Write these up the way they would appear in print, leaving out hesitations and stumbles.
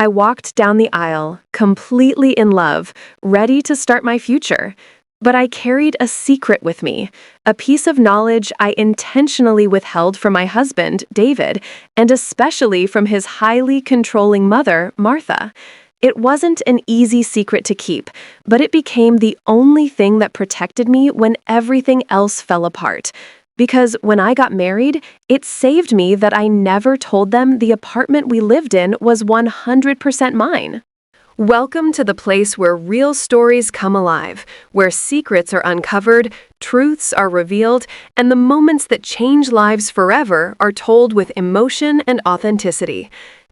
I walked down the aisle, completely in love, ready to start my future. But I carried a secret with me, a piece of knowledge I intentionally withheld from my husband, David, and especially from his highly controlling mother, Martha. It wasn't an easy secret to keep, but it became the only thing that protected me when everything else fell apart. Because when I got married, it saved me that I never told them the apartment we lived in was 100% mine. Welcome to the place where real stories come alive, where secrets are uncovered, truths are revealed, and the moments that change lives forever are told with emotion and authenticity.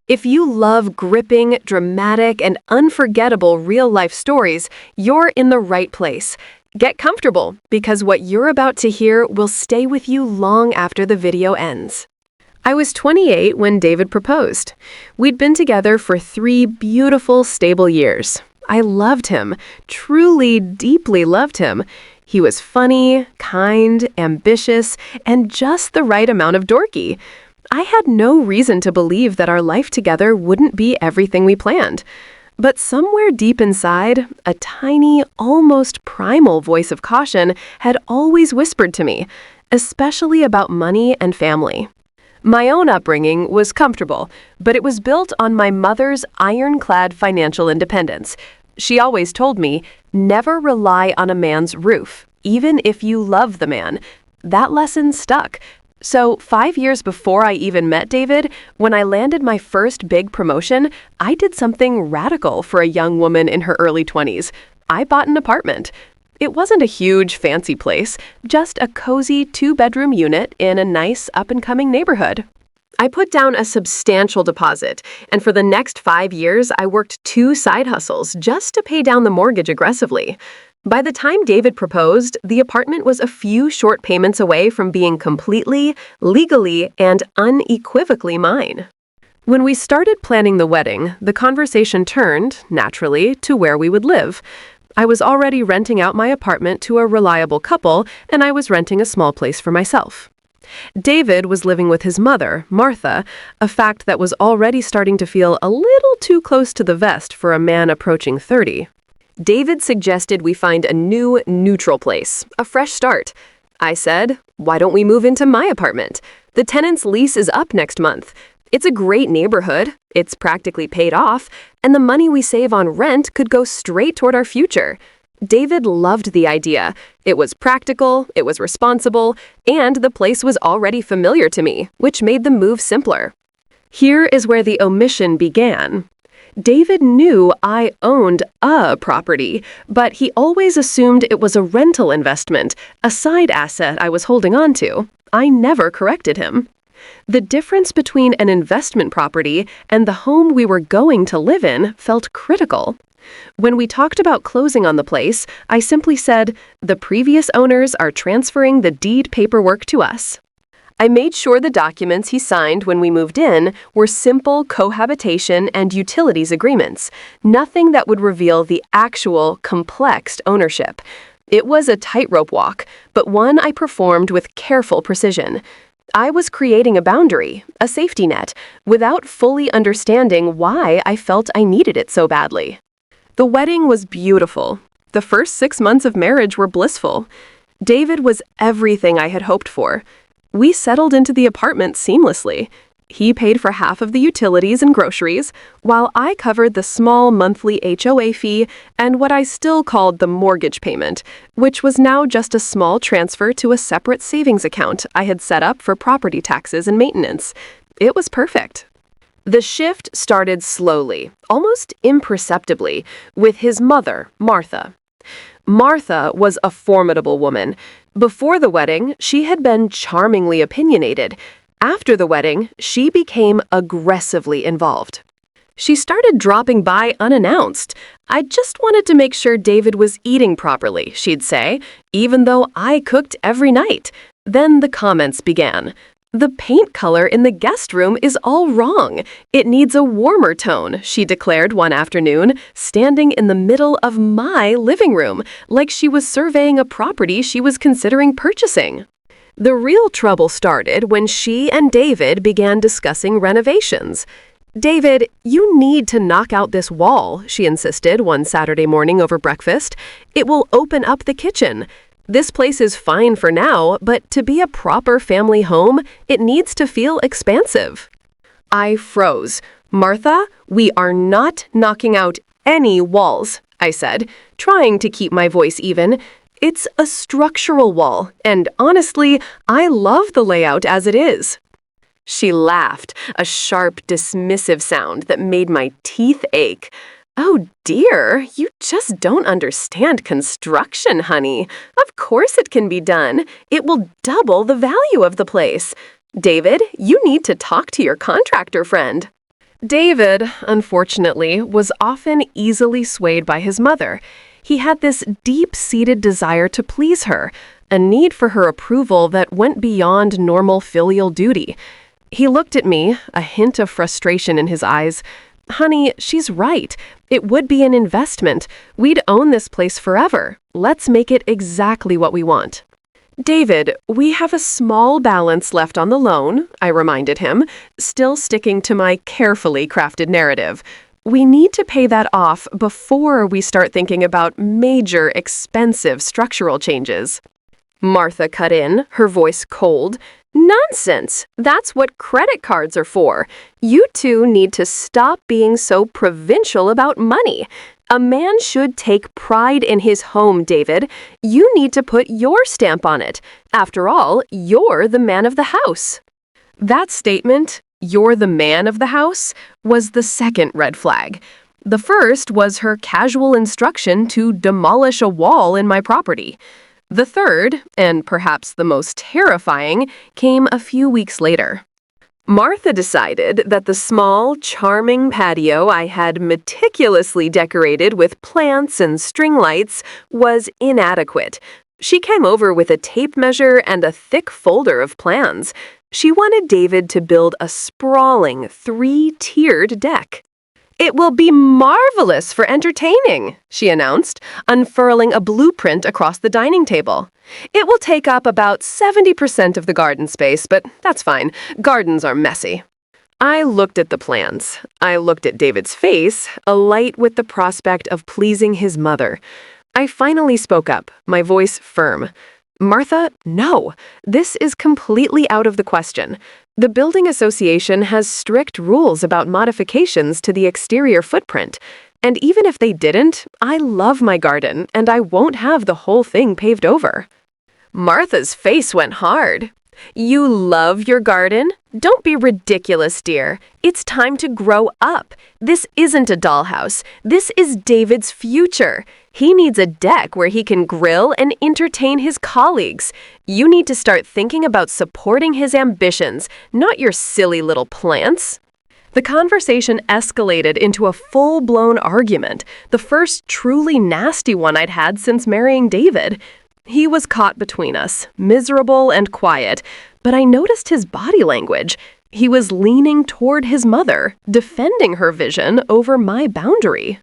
If you love gripping, dramatic, and unforgettable real-life stories, you're in the right place. Get comfortable, because what you're about to hear will stay with you long after the video ends. I was 28 when David proposed. We'd been together for 3 beautiful, stable years. I loved him, truly, deeply loved him. He was funny, kind, ambitious, and just the right amount of dorky. I had no reason to believe that our life together wouldn't be everything we planned. But somewhere deep inside, a tiny, almost primal voice of caution had always whispered to me, especially about money and family. My own upbringing was comfortable, but it was built on my mother's ironclad financial independence. She always told me, never rely on a man's roof, even if you love the man. That lesson stuck. So 5 years before I even met David, when I landed my first big promotion, I did something radical for a young woman in her early 20s. I bought an apartment. It wasn't a huge, fancy place, just a cozy 2-bedroom unit in a nice, up-and-coming neighborhood. I put down a substantial deposit, and for the next 5 years, I worked 2 side hustles just to pay down the mortgage aggressively. By the time David proposed, the apartment was a few short payments away from being completely, legally, and unequivocally mine. When we started planning the wedding, the conversation turned, naturally, to where we would live. I was already renting out my apartment to a reliable couple, and I was renting a small place for myself. David was living with his mother, Martha, a fact that was already starting to feel a little too close to the vest for a man approaching 30. David suggested we find a new, neutral place, a fresh start. I said, why don't we move into my apartment? The tenant's lease is up next month. It's a great neighborhood, it's practically paid off, and the money we save on rent could go straight toward our future. David loved the idea. It was practical, it was responsible, and the place was already familiar to me, which made the move simpler. Here is where the omission began. David knew I owned a property, but he always assumed it was a rental investment, a side asset I was holding on to. I never corrected him. The difference between an investment property and the home we were going to live in felt critical. When we talked about closing on the place, I simply said, the previous owners are transferring the deed paperwork to us. I made sure the documents he signed when we moved in were simple cohabitation and utilities agreements, nothing that would reveal the actual, complex ownership. It was a tightrope walk, but one I performed with careful precision. I was creating a boundary, a safety net, without fully understanding why I felt I needed it so badly. The wedding was beautiful. The first 6 months of marriage were blissful. David was everything I had hoped for. We settled into the apartment seamlessly. He paid for half of the utilities and groceries, while I covered the small monthly HOA fee and what I still called the mortgage payment, which was now just a small transfer to a separate savings account I had set up for property taxes and maintenance. It was perfect. The shift started slowly, almost imperceptibly, with his mother, Martha. Martha was a formidable woman. Before the wedding, she had been charmingly opinionated. After the wedding, she became aggressively involved. She started dropping by unannounced. I just wanted to make sure David was eating properly, she'd say, even though I cooked every night. Then the comments began. The paint color in the guest room is all wrong. It needs a warmer tone, she declared one afternoon, standing in the middle of my living room, like she was surveying a property she was considering purchasing. The real trouble started when she and David began discussing renovations. "David, you need to knock out this wall," she insisted one Saturday morning over breakfast. "It will open up the kitchen. This place is fine for now, but to be a proper family home, it needs to feel expansive." I froze. "Martha, we are not knocking out any walls," I said, trying to keep my voice even. "It's a structural wall, and honestly, I love the layout as it is." She laughed, a sharp, dismissive sound that made my teeth ache. "Oh dear, you just don't understand construction, honey. Of course it can be done. It will double the value of the place. David, you need to talk to your contractor friend." David, unfortunately, was often easily swayed by his mother. He had this deep-seated desire to please her, a need for her approval that went beyond normal filial duty. He looked at me, a hint of frustration in his eyes. "Honey, she's right. It would be an investment. We'd own this place forever. Let's make it exactly what we want." "David, we have a small balance left on the loan," I reminded him, still sticking to my carefully crafted narrative. "We need to pay that off before we start thinking about major, expensive structural changes." Martha cut in, her voice cold. "Nonsense! That's what credit cards are for. You two need to stop being so provincial about money. A man should take pride in his home, David. You need to put your stamp on it. After all, you're the man of the house." That statement, "you're the man of the house," was the second red flag. The first was her casual instruction to demolish a wall in my property. The third, and perhaps the most terrifying, came a few weeks later. Martha decided that the small, charming patio I had meticulously decorated with plants and string lights was inadequate. She came over with a tape measure and a thick folder of plans. She wanted David to build a sprawling, three-tiered deck. "It will be marvelous for entertaining," she announced, unfurling a blueprint across the dining table. "It will take up about 70% of the garden space, but that's fine. Gardens are messy." I looked at the plans. I looked at David's face, alight with the prospect of pleasing his mother. I finally spoke up, my voice firm. "Martha, no. This is completely out of the question. The building association has strict rules about modifications to the exterior footprint. And even if they didn't, I love my garden, and I won't have the whole thing paved over." Martha's face went hard. "You love your garden? Don't be ridiculous, dear. It's time to grow up. This isn't a dollhouse. This is David's future. He needs a deck where he can grill and entertain his colleagues. You need to start thinking about supporting his ambitions, not your silly little plants." The conversation escalated into a full-blown argument, the first truly nasty one I'd had since marrying David. He was caught between us, miserable and quiet, but I noticed his body language. He was leaning toward his mother, defending her vision over my boundary.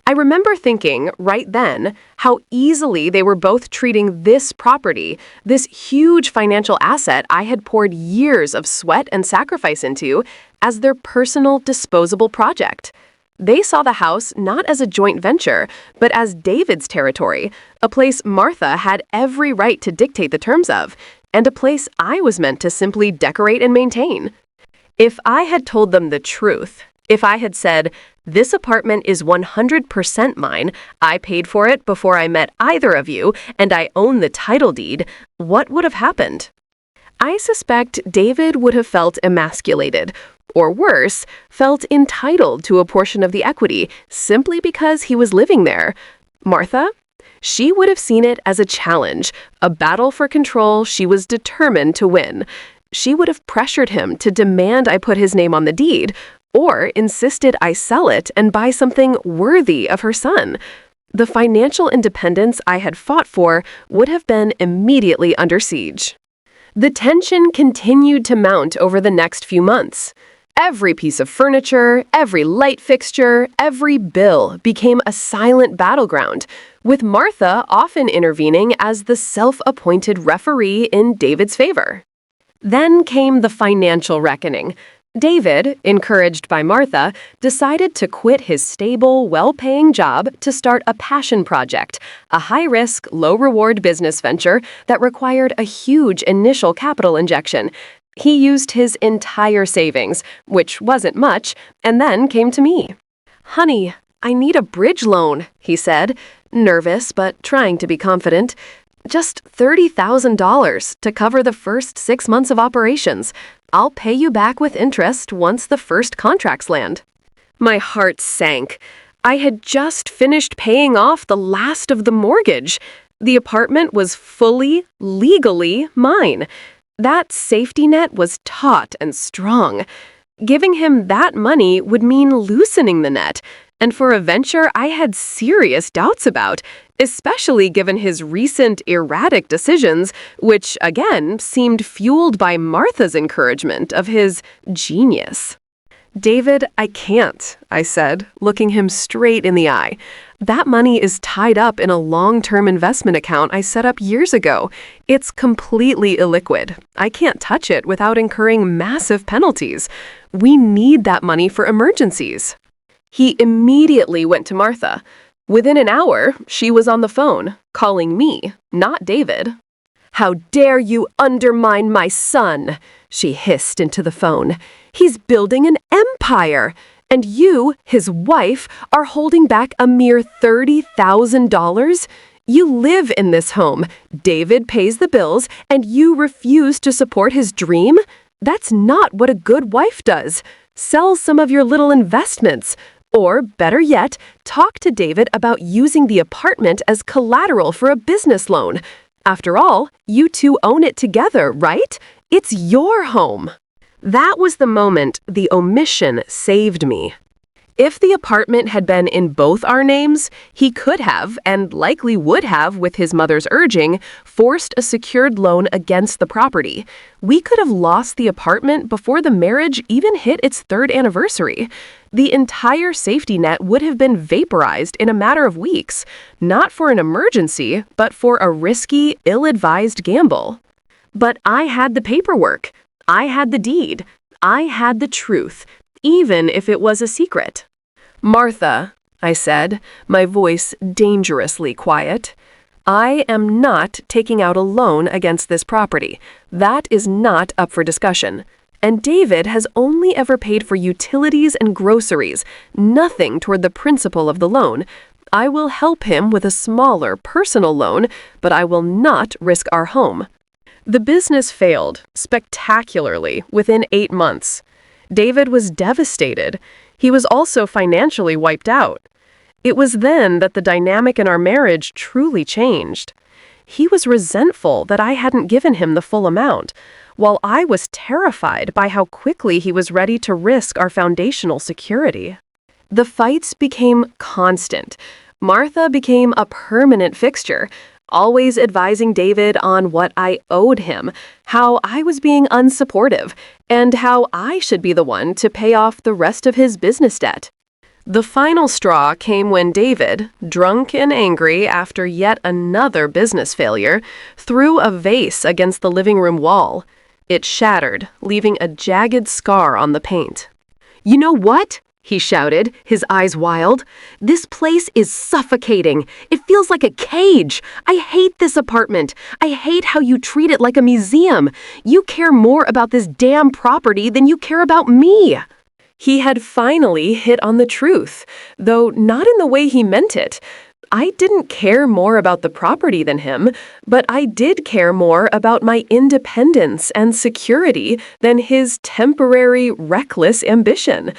I remember thinking, right then, how easily they were both treating this property, this huge financial asset I had poured years of sweat and sacrifice into, as their personal, disposable project. They saw the house not as a joint venture, but as David's territory, a place Martha had every right to dictate the terms of, and a place I was meant to simply decorate and maintain. If I had told them the truth, if I had said, "This apartment is 100% mine, I paid for it before I met either of you, and I own the title deed," what would have happened? I suspect David would have felt emasculated, or worse, felt entitled to a portion of the equity simply because he was living there. Martha? She would have seen it as a challenge, a battle for control she was determined to win. She would have pressured him to demand I put his name on the deed, or insisted I sell it and buy something worthy of her son. The financial independence I had fought for would have been immediately under siege. The tension continued to mount over the next few months. Every piece of furniture, every light fixture, every bill became a silent battleground, with Martha often intervening as the self-appointed referee in David's favor. Then came the financial reckoning. David, encouraged by Martha, decided to quit his stable, well-paying job to start a passion project, a high-risk, low-reward business venture that required a huge initial capital injection. He used his entire savings, which wasn't much, and then came to me. "Honey, I need a bridge loan," he said, nervous but trying to be confident. "Just $30,000 to cover the first 6 months of operations. I'll pay you back with interest once the first contracts land." My heart sank. I had just finished paying off the last of the mortgage. The apartment was fully, legally mine. That safety net was taut and strong. Giving him that money would mean loosening the net, and for a venture I had serious doubts about, especially given his recent erratic decisions, which, again, seemed fueled by Martha's encouragement of his genius. "David, I can't," I said, looking him straight in the eye. "That money is tied up in a long-term investment account I set up years ago. It's completely illiquid. I can't touch it without incurring massive penalties. We need that money for emergencies." He immediately went to Martha. Within an hour, she was on the phone, calling me, not David. "How dare you undermine my son?" she hissed into the phone. "He's building an empire, and you, his wife, are holding back a mere $30,000? You live in this home, David pays the bills, and you refuse to support his dream? That's not what a good wife does. Sell some of your little investments. Or, better yet, talk to David about using the apartment as collateral for a business loan. After all, you two own it together, right? It's your home." That was the moment the omission saved me. If the apartment had been in both our names, he could have, and likely would have with his mother's urging, forced a secured loan against the property. We could have lost the apartment before the marriage even hit its 3rd anniversary. The entire safety net would have been vaporized in a matter of weeks, not for an emergency, but for a risky, ill-advised gamble. But I had the paperwork. I had the deed. I had the truth, even if it was a secret. "Martha," I said, my voice dangerously quiet, "I am not taking out a loan against this property. That is not up for discussion. And David has only ever paid for utilities and groceries, nothing toward the principal of the loan. I will help him with a smaller personal loan, but I will not risk our home." The business failed, spectacularly, within 8 months. David was devastated. He was also financially wiped out. It was then that the dynamic in our marriage truly changed. He was resentful that I hadn't given him the full amount, while I was terrified by how quickly he was ready to risk our foundational security. The fights became constant. Martha became a permanent fixture, always advising David on what I owed him, how I was being unsupportive, and how I should be the one to pay off the rest of his business debt. The final straw came when David, drunk and angry after yet another business failure, threw a vase against the living room wall. It shattered, leaving a jagged scar on the paint. "You know what?" he shouted, his eyes wild. "This place is suffocating. It feels like a cage. I hate this apartment. I hate how you treat it like a museum. You care more about this damn property than you care about me." He had finally hit on the truth, though not in the way he meant it. I didn't care more about the property than him, but I did care more about my independence and security than his temporary, reckless ambition.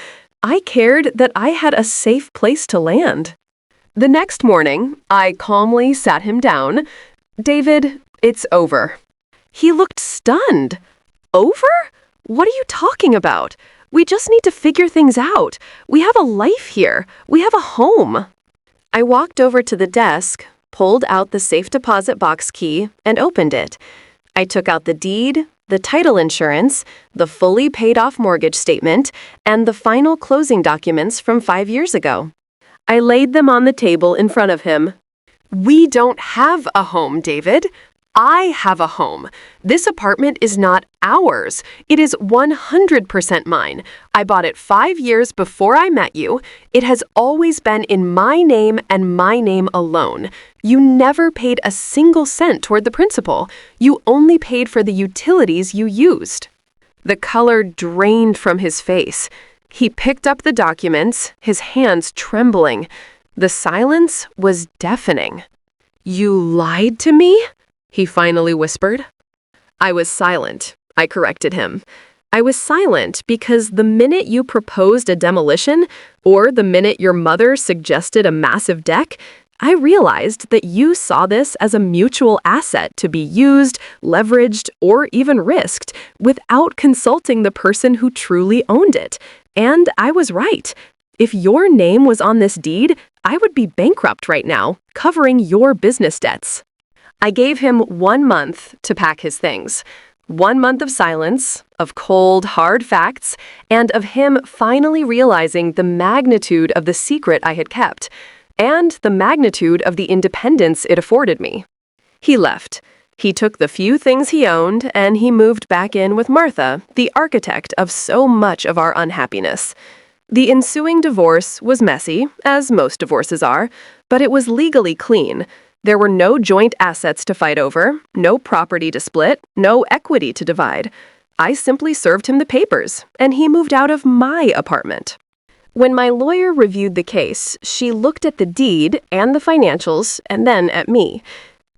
I cared that I had a safe place to land. The next morning, I calmly sat him down. "David, it's over." He looked stunned. "Over? What are you talking about? We just need to figure things out. We have a life here. We have a home." I walked over to the desk, pulled out the safe deposit box key, and opened it. I took out the deed, the title insurance, the fully paid-off mortgage statement, and the final closing documents from 5 years ago. I laid them on the table in front of him. "We don't have a home, David. I have a home. This apartment is not ours. It is 100% mine. I bought it 5 years before I met you. It has always been in my name and my name alone. You never paid a single cent toward the principal. You only paid for the utilities you used." The color drained from his face. He picked up the documents, his hands trembling. The silence was deafening. "You lied to me?" he finally whispered. I was silent. I corrected him. I was silent because the minute you proposed a demolition, or the minute your mother suggested a massive deck, I realized that you saw this as a mutual asset to be used, leveraged, or even risked without consulting the person who truly owned it. And I was right. If your name was on this deed, I would be bankrupt right now, covering your business debts. I gave him 1 month to pack his things. 1 month of silence, of cold, hard facts, and of him finally realizing the magnitude of the secret I had kept, and the magnitude of the independence it afforded me. He left. He took the few things he owned, and he moved back in with Martha, the architect of so much of our unhappiness. The ensuing divorce was messy, as most divorces are, but it was legally clean. There were no joint assets to fight over, no property to split, no equity to divide. I simply served him the papers, and he moved out of my apartment. When my lawyer reviewed the case, she looked at the deed and the financials, and then at me.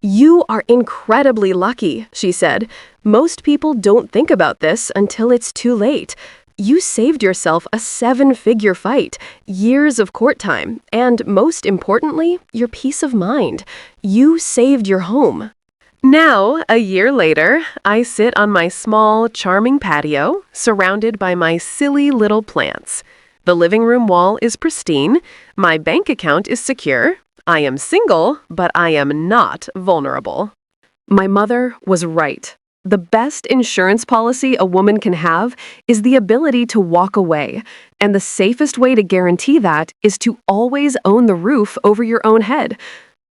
"You are incredibly lucky," she said. "Most people don't think about this until it's too late. You saved yourself a 7-figure fight, years of court time, and most importantly, your peace of mind. You saved your home." Now, a year later, I sit on my small, charming patio, surrounded by my silly little plants. The living room wall is pristine, my bank account is secure, I am single, but I am not vulnerable. My mother was right. The best insurance policy a woman can have is the ability to walk away, and the safest way to guarantee that is to always own the roof over your own head.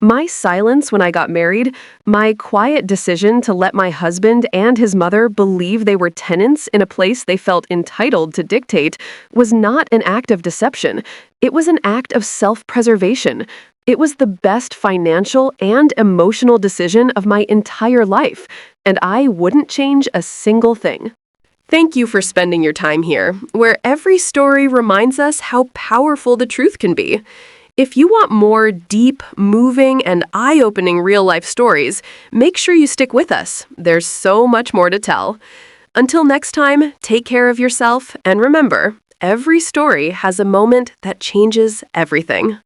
My silence when I got married, my quiet decision to let my husband and his mother believe they were tenants in a place they felt entitled to dictate, was not an act of deception. It was an act of self-preservation. It was the best financial and emotional decision of my entire life, and I wouldn't change a single thing. Thank you for spending your time here, where every story reminds us how powerful the truth can be. If you want more deep, moving, and eye-opening real-life stories, make sure you stick with us. There's so much more to tell. Until next time, take care of yourself, and remember, every story has a moment that changes everything.